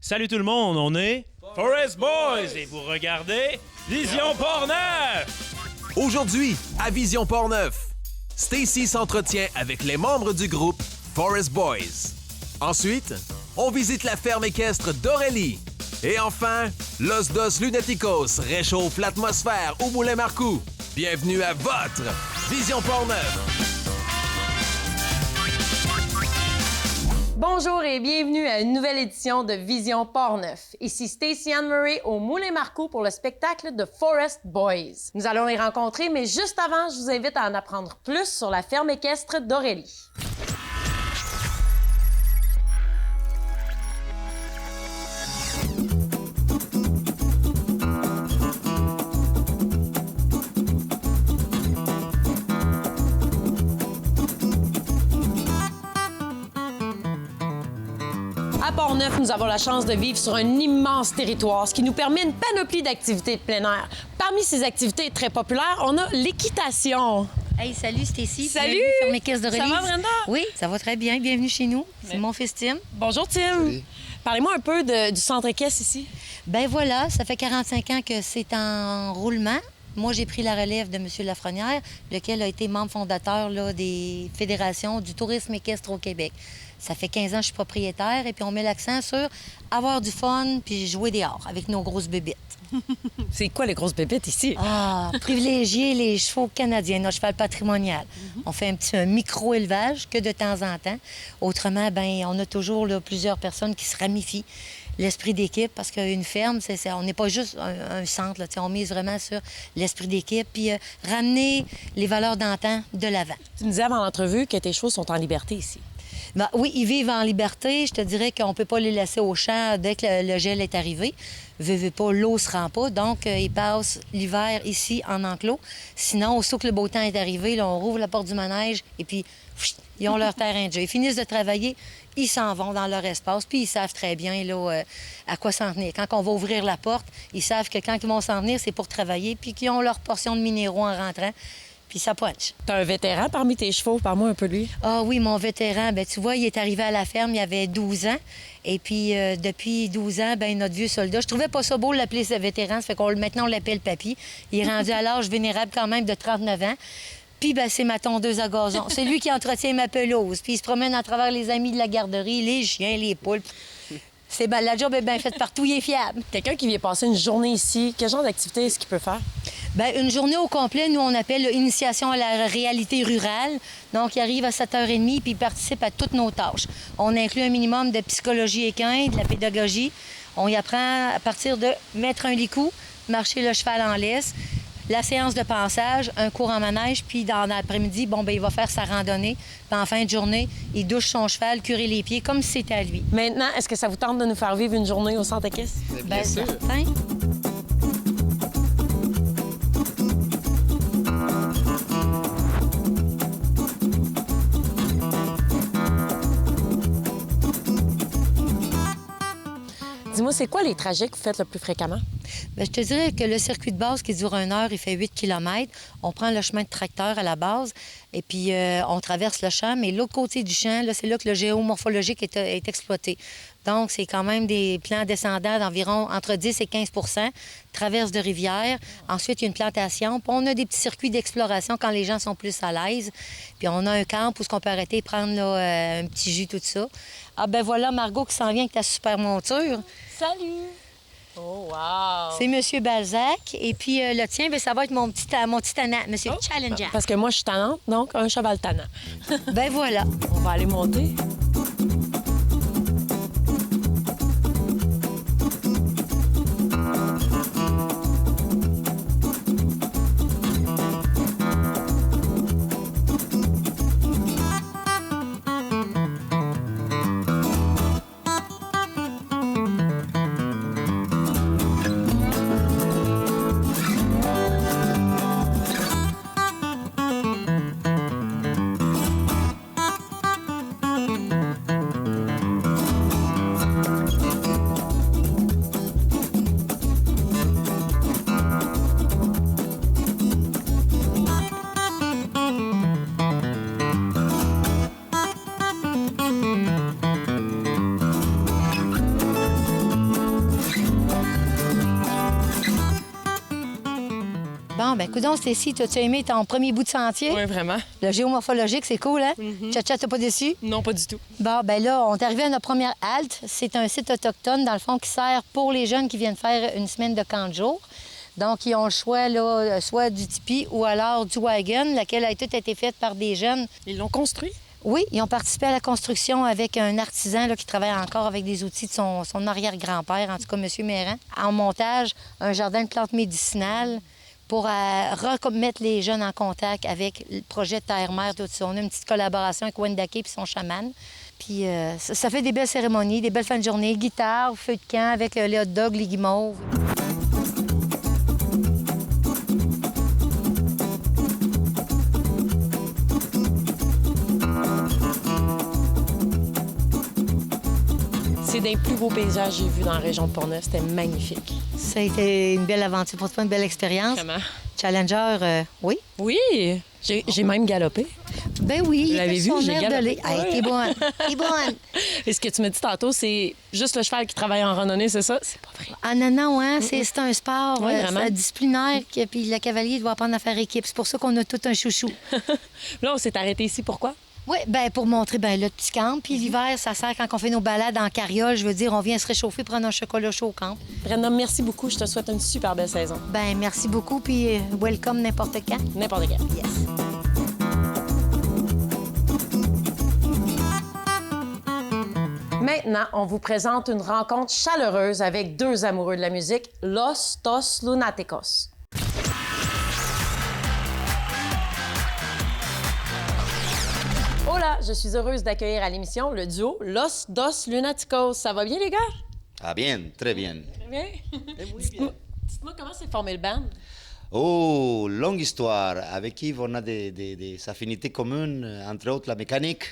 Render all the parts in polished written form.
Salut tout le monde, on est Forest Boys et vous regardez Vision Portneuf. Aujourd'hui, à Vision Portneuf, Stacy s'entretient avec les membres du groupe Forest Boys. Ensuite, on visite la ferme équestre d'Aurélie. Et enfin, Los Dos Lunaticos réchauffe l'atmosphère au Moulin Marcoux. Bienvenue à votre Vision Portneuf. Bonjour et bienvenue à une nouvelle édition de Vision Portneuf. Ici Stacy Anne Murray au Moulin Marcoux pour le spectacle de Forest Boys. Nous allons les rencontrer, mais juste avant, je vous invite à en apprendre plus sur la ferme équestre d'Aurélie. À Portneuf, nous avons la chance de vivre sur un immense territoire, ce qui nous permet une panoplie d'activités de plein air. Parmi ces activités très populaires, on a l'équitation. Hey, salut Stacy. Salut! Bienvenue sur mes caisses d'Aurélie. Ça va, Brenda? Oui, ça va très bien. Bienvenue chez nous. C'est mon fils Tim. Bonjour, Tim. Salut. Parlez-moi un peu du centre équestre ici. Ben voilà, ça fait 45 ans que c'est en roulement. Moi, j'ai pris la relève de M. Lafrenière, lequel a été membre fondateur là, des fédérations du tourisme équestre au Québec. Ça fait 15 ans que je suis propriétaire et puis on met l'accent sur avoir du fun puis jouer dehors avec nos grosses bébites. C'est quoi les grosses bébites ici? Ah, privilégier les chevaux canadiens, nos chevaux patrimonial. On fait un micro-élevage que de temps en temps. Autrement, ben on a toujours là, plusieurs personnes qui se ramifient. L'esprit d'équipe, parce qu'une ferme, on n'est pas juste un centre. Là, on mise vraiment sur l'esprit d'équipe puis ramener les valeurs d'antan de l'avant. Tu me disais avant l'entrevue que tes chevaux sont en liberté ici. Ben, oui, ils vivent en liberté. Je te dirais qu'on ne peut pas les laisser au champ dès que le gel est arrivé. Veux pas, l'eau se rend pas. Donc, ils passent l'hiver ici en enclos. Sinon, aussitôt que le beau temps est arrivé, là, on rouvre la porte du manège et puis ils ont leur terrain de jeu. Ils finissent de travailler, ils s'en vont dans leur espace, puis ils savent très bien là, à quoi s'en tenir. Quand on va ouvrir la porte, ils savent que quand ils vont s'en venir, c'est pour travailler, puis qu'ils ont leur portion de minéraux en rentrant. Puis ça punch. T'as un vétéran parmi tes chevaux. Parle-moi un peu de lui. Ah oui, mon vétéran, ben tu vois, il est arrivé à la ferme, il avait 12 ans. Et puis, depuis 12 ans, ben notre vieux soldat, je trouvais pas ça beau de l'appeler ce vétéran, ça fait qu'on maintenant on l'appelle papy. Il est rendu à l'âge vénérable quand même de 39 ans. Puis, ben, c'est ma tondeuse à gazon. C'est lui qui entretient ma pelouse. Puis, il se promène à travers les amis de la garderie, les chiens, les poules. C'est ben, la job est bien faite partout, il est fiable. Quelqu'un qui vient passer une journée ici, quel genre d'activité est-ce qu'il peut faire? Bien, une journée au complet, nous, on appelle initiation à la réalité rurale. Donc, il arrive à 7h30 puis il participe à toutes nos tâches. On inclut un minimum de psychologie équine, de la pédagogie. On y apprend à partir de mettre un licou, marcher le cheval en laisse, la séance de pansage, un cours en manège, puis dans l'après-midi, bon, ben il va faire sa randonnée. Puis en fin de journée, il douche son cheval, curer les pieds, comme si c'était à lui. Maintenant, est-ce que ça vous tente de nous faire vivre une journée au centre équestre? Bien certain. Dis-moi, c'est quoi les trajets que vous faites le plus fréquemment? Bien, je te dirais que le circuit de base qui dure 1 heure, il fait 8 km. On prend le chemin de tracteur à la base et puis on traverse le champ. Mais l'autre côté du champ, là, c'est là que le géomorphologique est exploité. Donc, c'est quand même des plans descendants d'environ entre 10 et 15 traverse de rivière. Ensuite, il y a une plantation. Puis on a des petits circuits d'exploration quand les gens sont plus à l'aise. Puis on a un camp où on peut arrêter et prendre là, un petit jus, tout ça. Ah ben voilà Margot qui s'en vient avec ta super monture. Salut! Oh, wow! C'est M. Balzac. Et puis le tien, bien, ça va être mon petit tannant, M. Challenger. Parce que moi, je suis tannante, donc un cheval tannant. Ben voilà. On va aller monter. Coudon, Stacy, t'as-tu aimé ton premier bout de sentier? Oui, vraiment. Le géomorphologique, c'est cool, hein? Tcha-tcha, t'as pas déçu? Non, pas du tout. Bon, ben là, on est arrivé à notre première halte. C'est un site autochtone, dans le fond, qui sert pour les jeunes qui viennent faire une semaine de camp de jour. Donc, ils ont le choix, là, soit du tipi ou alors du wagon, laquelle a tout été faite par des jeunes. Ils l'ont construit? Oui, ils ont participé à la construction avec un artisan là, qui travaille encore avec des outils de son arrière-grand-père, en tout cas, M. Méran. En montage, un jardin de plantes médicinales pour remettre les jeunes en contact avec le projet Terre-Mère, tout ça. On a une petite collaboration avec Wendake et son chaman. Puis ça fait des belles cérémonies, des belles fins de journée, guitare, feu de camp avec les hot dogs, les guimauves. C'est des plus beaux paysages que j'ai vus dans la région de Portneuf. C'était magnifique. Ça a été une belle aventure pour toi, une belle expérience. Vraiment. Challenger, oui. Oui, j'ai même galopé. Ben oui, Vous l'avez vu, son j'ai air de galopé. lait. Hey, t'es bonne, t'es bonne. Et ce que tu me dis tantôt, c'est juste le cheval qui travaille en randonnée, c'est ça? C'est pas vrai. Ah non, hein, c'est un sport Oui, vraiment. c'est disciplinaire, puis le cavalier doit apprendre à faire équipe. C'est pour ça qu'on a tout un chouchou. Là, on s'est arrêté ici. Pourquoi? Oui, bien pour montrer le petit camp. Puis l'hiver, ça sert quand on fait nos balades en carriole. Je veux dire, on vient se réchauffer, prendre un chocolat chaud au camp. Brenda, merci beaucoup. Je te souhaite une super belle saison. Ben merci beaucoup, puis welcome n'importe quand. N'importe quand. Yes. Maintenant, on vous présente une rencontre chaleureuse avec deux amoureux de la musique, Los Dos Lunáticos. Hola, je suis heureuse d'accueillir à l'émission le duo Los Dos Lunáticos. Ça va bien, les gars? Ah bien, très bien. Très bien. Dites-moi comment s'est formé le band? Oh, longue histoire. Avec Yves, on a des affinités communes, entre autres la mécanique,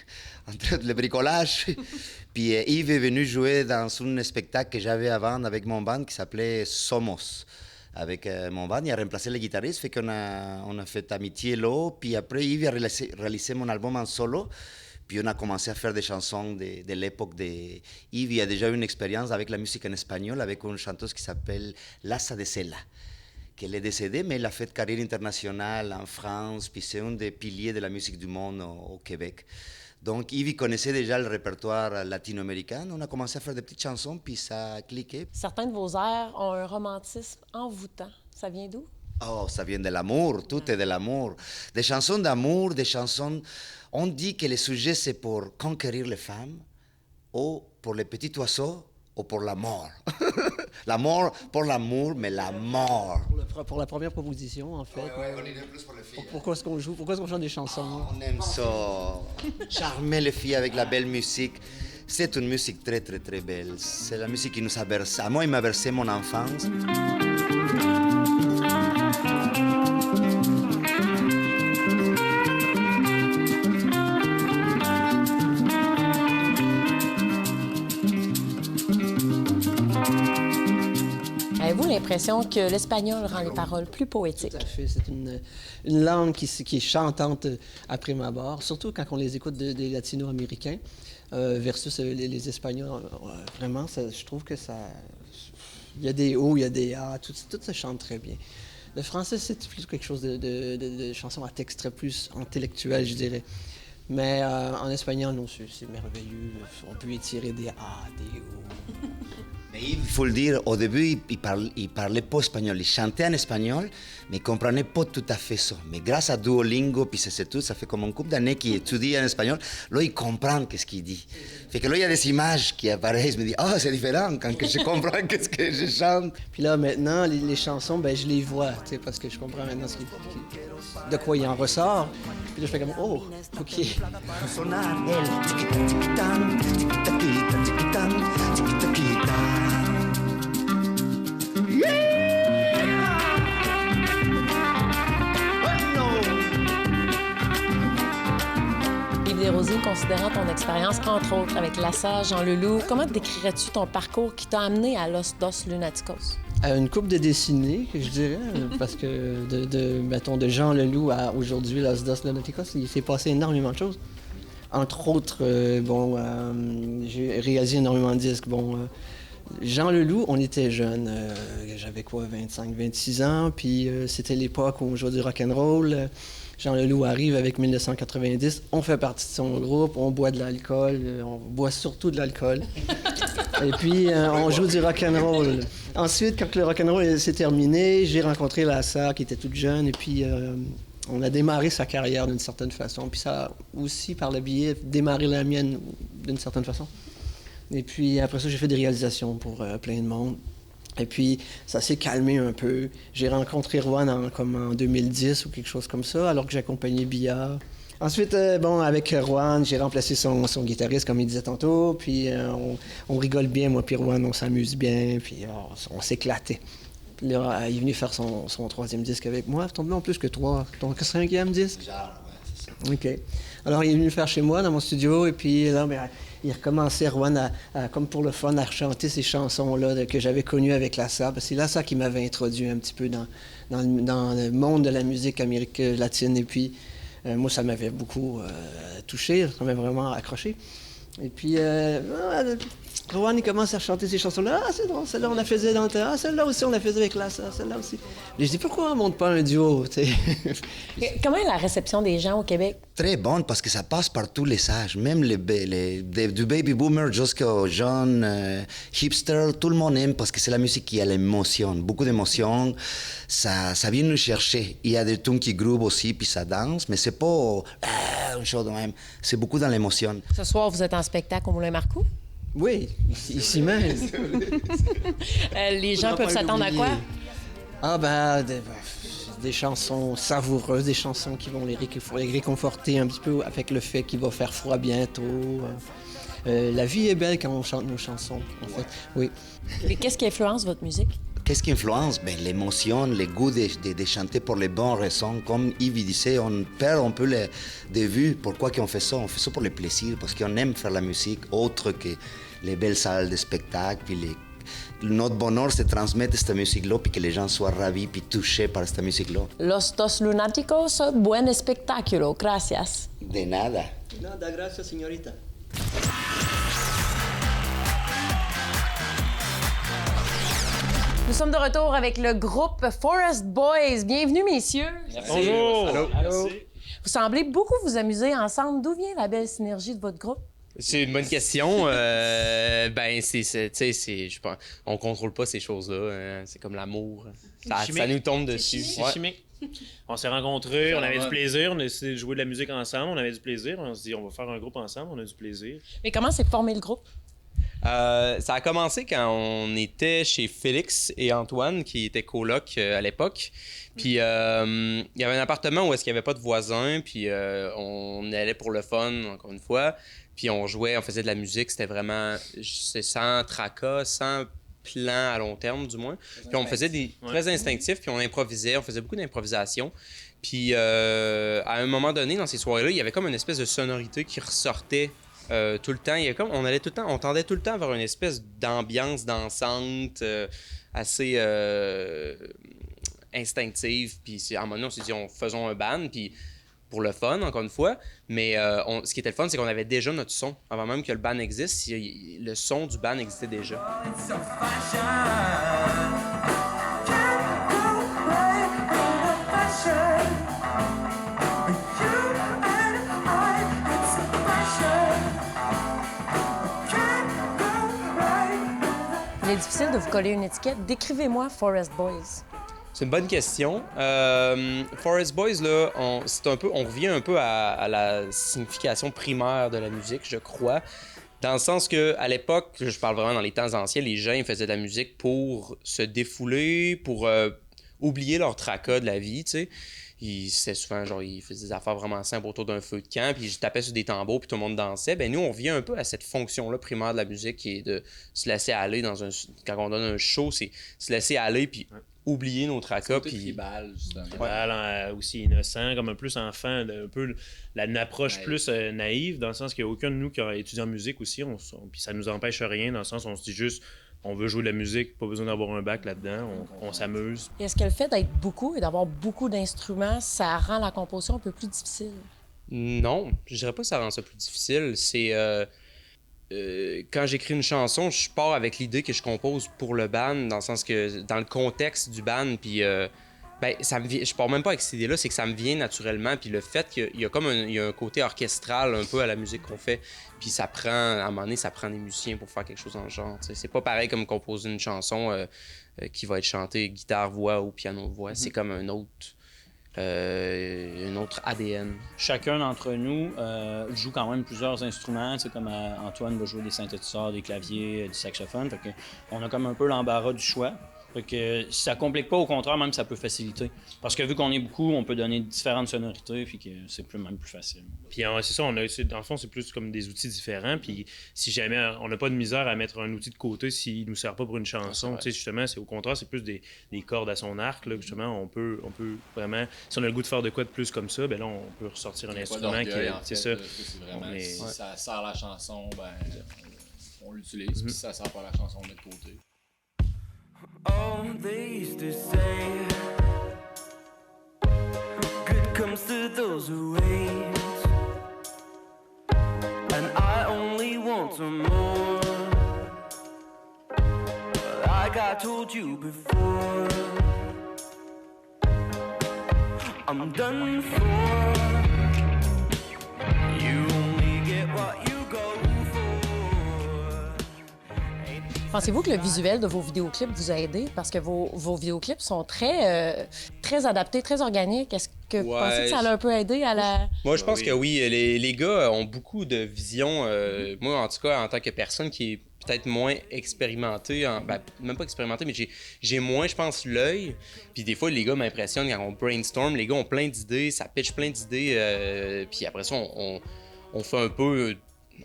entre autres le bricolage. Puis Yves est venu jouer dans un spectacle que j'avais avant avec mon band qui s'appelait Somos. Avec mon band, il a remplacé le guitariste, fait qu'on a fait amitié là. Puis après, Yves a réalisé mon album en solo. Puis on a commencé à faire des chansons de l'époque de Yves. Il a déjà eu une expérience avec la musique en espagnol, avec une chanteuse qui s'appelle Lassa de Sela, qu'elle est décédée, mais elle a fait carrière internationale en France, puis c'est un des piliers de la musique du monde au Québec. Donc Yves connaissait déjà le répertoire latino-américain. On a commencé à faire des petites chansons, puis ça a cliqué. Certains de vos airs ont un romantisme envoûtant. Ça vient d'où? Oh, ça vient de l'amour, tout est de l'amour. Des chansons d'amour, des chansons... On dit que le sujet, c'est pour conquérir les femmes, ou pour les petits oiseaux, ou pour la mort. La mort pour l'amour, mais la mort. Pour la première proposition, en fait. On est plus pour les filles. Pourquoi est-ce qu'on joue? Pourquoi est-ce qu'on chante des chansons? On aime ça. Charmer les filles avec la belle musique. C'est une musique très, très, très belle. C'est la musique qui nous a bercé. Moi, il m'a bercé mon enfance. Avez-vous l'impression que l'espagnol rend les paroles plus poétiques? Tout à fait. C'est une langue qui est chantante à prime abord, surtout quand on les écoute des latino-américains versus les Espagnols. Vraiment, je trouve que ça... Il y a des hauts, il y a des A, tout se chante très bien. Le français, c'est plus quelque chose de chanson à texte très plus intellectuel, je dirais. Mais en espagnol, non, c'est merveilleux. On peut y tirer des A, des O. Mais il faut le dire, au début, il parlait pas espagnol. Il chantait en espagnol, mais il comprenait pas tout à fait ça. Mais grâce à Duolingo, puis c'est tout, ça fait comme un couple d'années qu'il étudie en espagnol. Là, il comprend qu'est-ce qu'il dit. Fait que là, il y a des images qui apparaissent. Je me dis, ah, c'est différent quand que je comprends qu'est-ce que je chante. Puis là, maintenant, les chansons, ben je les vois, parce que je comprends maintenant de quoi il en ressort. Puis là, je fais comme, oh, OK. Yves Desrosiers, considérant ton expérience, entre autres, avec Lassa, Jean Leloup, comment décrirais-tu ton parcours qui t'a amené à Los Dos Lunáticos? Une couple de décennies, je dirais, parce que mettons, de Jean Leloup à aujourd'hui, Los Dos Lunáticos, il s'est passé énormément de choses. Entre autres, j'ai réalisé énormément de disques. Jean Leloup, on était jeunes. J'avais quoi, 25, 26 ans. Puis c'était l'époque où on jouait du rock'n'roll. Jean Leloup arrive avec 1990. On fait partie de son groupe. On boit de l'alcool. On boit surtout de l'alcool. Et puis, on joue du rock'n'roll. Ensuite, quand le rock'n'roll s'est terminé, j'ai rencontré la sœur qui était toute jeune. Et puis, on a démarré sa carrière d'une certaine façon. Puis ça a aussi, par le biais, démarré la mienne d'une certaine façon. Et puis après ça, j'ai fait des réalisations pour plein de monde. Et puis ça s'est calmé un peu. J'ai rencontré Rouen comme en 2010 ou quelque chose comme ça, alors que j'accompagnais Billard. Ensuite, avec Rouen, j'ai remplacé son guitariste, comme il disait tantôt. Puis on rigole bien, moi puis Rouen, on s'amuse bien. Puis on s'éclatait. Puis là, il est venu faire son troisième disque avec moi. C'est tombé en plus que trois. Ton cinquième disque? Genre, ouais, c'est ça. OK. Alors, il est venu le faire chez moi, dans mon studio, et puis là, il recommençait, Rouen, comme pour le fun, à chanter ces chansons-là que j'avais connues avec Lassa. C'est Lassa qui m'avait introduit un petit peu dans le monde de la musique américaine latine. Et puis, moi, ça m'avait beaucoup touché, ça m'avait vraiment accroché. Et puis, Rowan, il commence à chanter ces chansons-là. Ah, c'est drôle, celle-là, on la faisait dans le temps. Ah, celle-là aussi, on la faisait avec Lassa, celle-là aussi. Et je dis, pourquoi on monte pas un duo, tu sais? Comment est la réception des gens au Québec? Très bonne parce que ça passe par tous les âges, même du baby boomer jusqu'aux jeunes hipsters, tout le monde aime parce que c'est la musique qui a l'émotion, beaucoup d'émotions. Ça vient nous chercher. Il y a des tunes qui groovent aussi, puis ça danse, mais c'est pas une chose de même. C'est beaucoup dans l'émotion. Ce soir, vous êtes en spectacle au Moulin Marcoux? Oui, ici même. Les gens peuvent s'attendre à quoi? Ah ben, des chansons savoureuses, des chansons qui vont les réconforter un petit peu avec le fait qu'il va faire froid bientôt. La vie est belle quand on chante nos chansons, en fait. Oui. Mais qu'est-ce qui influence votre musique? Qu'est-ce qui influence? Ben, l'émotion, le goût de chanter pour les bonnes raisons. Comme Yves disait, on perd un peu de vue. Pourquoi qu'on fait ça? On fait ça pour le plaisir, parce qu'on aime faire la musique autre que les belles salles de spectacle. Puis notre bonheur, c'est de transmettre cette musique-là, puis que les gens soient ravis, puis touchés par cette musique-là. Los dos lunáticos, buen espectáculo. Gracias. De nada. Nada, gracias, señorita. Nous sommes de retour avec le groupe Forest Boys. Bienvenue, messieurs. Bonjour! Allô. Allô. Vous semblez beaucoup vous amuser ensemble. D'où vient la belle synergie de votre groupe? C'est une bonne question. Je pense, on contrôle pas ces choses-là. C'est comme l'amour. Ça nous tombe dessus. C'est chimique. On s'est rencontrés, on avait du plaisir, on a décidé de jouer de la musique ensemble, on avait du plaisir. On se dit, on va faire un groupe ensemble, on a du plaisir. Mais comment s'est formé le groupe? Ça a commencé quand on était chez Félix et Antoine, qui étaient colocs à l'époque. Puis il y avait un appartement où est-ce qu'il n'y avait pas de voisins, puis on allait pour le fun, encore une fois. Puis on jouait, on faisait de la musique, c'était vraiment sans tracas, sans plan à long terme, du moins. Puis on faisait des très instinctifs, puis on improvisait, on faisait beaucoup d'improvisation. Puis à un moment donné, dans ces soirées-là, il y avait comme une espèce de sonorité qui ressortait tout le temps. Il y a comme, on tendait tout le temps vers une espèce d'ambiance dansante assez instinctive. Puis à un moment donné, on s'est dit, faisons un band, puis pour le fun, encore une fois. Mais ce qui était le fun, c'est qu'on avait déjà notre son. Avant même que le band existe, le son du band existait déjà. Il est difficile de vous coller une étiquette. Décrivez-moi Forest Boys. C'est une bonne question. Forest Boys, là, on revient un peu à la signification primaire de la musique, je crois. Dans le sens que à l'époque, je parle vraiment dans les temps anciens, les gens ils faisaient de la musique pour se défouler, pour oublier leur tracas de la vie, tu sais. C'était souvent, genre, ils faisaient des affaires vraiment simples autour d'un feu de camp, puis ils tapaient sur des tambours, puis tout le monde dansait. Ben nous, on revient un peu à cette fonction-là primaire de la musique, qui est de se laisser aller quand on donne un show, c'est se laisser aller, puis oublier nos tracas. Puis tribal, justement. Tribal, aussi innocent, comme un plus enfant, un peu une approche plus naïve, dans le sens qu'il n'y a aucun de nous qui a étudié en musique aussi, puis ça nous empêche rien, dans le sens où on se dit juste, on veut jouer de la musique, pas besoin d'avoir un bac là-dedans, on s'amuse. Est-ce que le fait d'être beaucoup et d'avoir beaucoup d'instruments, ça rend la composition un peu plus difficile? Non, je dirais pas que ça rend ça plus difficile. quand j'écris une chanson, je pars avec l'idée que je compose pour le band, dans le sens que dans le contexte du band, puis je pars même pas avec cette idée-là, c'est que ça me vient naturellement, puis le fait qu'il y a il y a un côté orchestral un peu à la musique qu'on fait, puis ça prend, à un moment donné, ça prend des musiciens pour faire quelque chose dans le genre. T'sais. C'est pas pareil comme composer une chanson qui va être chantée guitare-voix ou piano-voix, c'est comme un autre ADN. Chacun d'entre nous joue quand même plusieurs instruments, comme Antoine va jouer des synthétiseurs, des claviers, du saxophone, fait que on a comme un peu l'embarras du choix. Fait que si ça complique pas, au contraire, même ça peut faciliter. Parce que vu qu'on est beaucoup, on peut donner différentes sonorités, puis que c'est même plus facile. Puis c'est ça, dans le fond, c'est plus comme des outils différents. Puis si jamais on n'a pas de misère à mettre un outil de côté s'il nous sert pas pour une chanson, justement, c'est au contraire, c'est plus des cordes à son arc. Là, justement, on peut vraiment, si on a le goût de faire de quoi de plus comme ça, ben là, on peut ressortir un instrument qui c'est ça. C'est vraiment, si ça sert la chanson, on l'utilise. Puis si ça sert pas la chanson, on met de côté. Oh, they used to say, good comes to those who wait, and I only want some more. Like I told you before, I'm done for. You only get what you go for. Pensez-vous que le visuel de vos vidéoclips vous a aidé? Parce que vos vidéoclips sont très adaptés, très organiques. Est-ce que vous pensez que ça l'a un peu aidé à la... Moi, je pense que oui. Les gars ont beaucoup de vision. Moi, en tout cas, en tant que personne qui est peut-être moins expérimentée, même pas expérimentée, mais j'ai moins, je pense, l'œil. Puis des fois, les gars m'impressionnent quand on brainstorm. Les gars ont plein d'idées, ça pitch plein d'idées. Puis après ça, on fait un peu...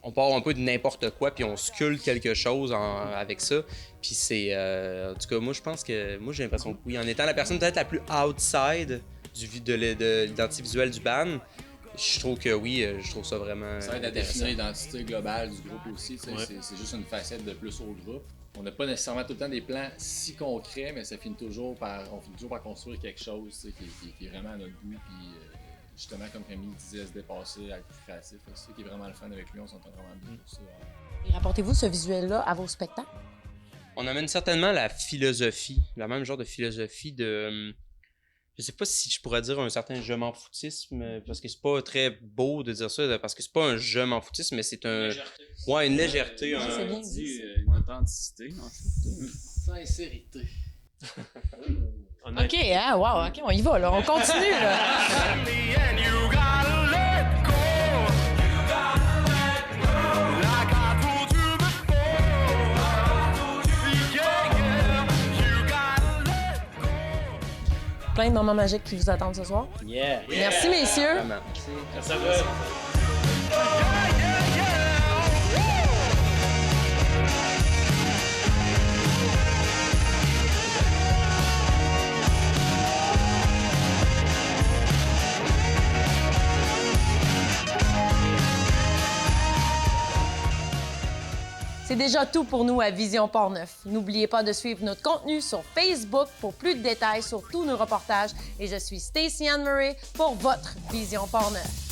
On part un peu de n'importe quoi, puis on sculpte quelque chose avec ça. Puis c'est... en tout cas, moi, je pense que... Moi, j'ai l'impression que oui. En étant la personne peut-être la plus outside de l'identité visuelle du band, je trouve que oui, je trouve ça vraiment ça aide à définir l'identité globale du groupe aussi. C'est juste une facette de plus au groupe. On n'a pas nécessairement tout le temps des plans si concrets, mais on finit toujours par construire quelque chose qui est vraiment à notre goût. Puis, justement, comme Rémi disait, se dépasser, être plus créatif. C'est ça qui est vraiment le fun avec lui, on s'entend vraiment bien pour ça. Et rapportez-vous ce visuel-là à vos spectacles? On amène certainement la philosophie, le même genre de philosophie de... Je sais pas si je pourrais dire un certain je m'en foutisme, parce que c'est pas très beau de dire ça, parce que c'est pas un je m'en foutisme, mais c'est un... Ouais, une légèreté. C'est bien dit. Une authenticité, en fait. Sincérité. OK, wow, OK, on y va, là. On continue, là. Plein de moments magiques qui vous attendent ce soir. Yeah! Merci, messieurs. Merci. Ça va. C'est déjà tout pour nous à Vision Port-Neuf. N'oubliez pas de suivre notre contenu sur Facebook pour plus de détails sur tous nos reportages. Et je suis Stacey Anne Murray pour votre Vision Port-Neuf.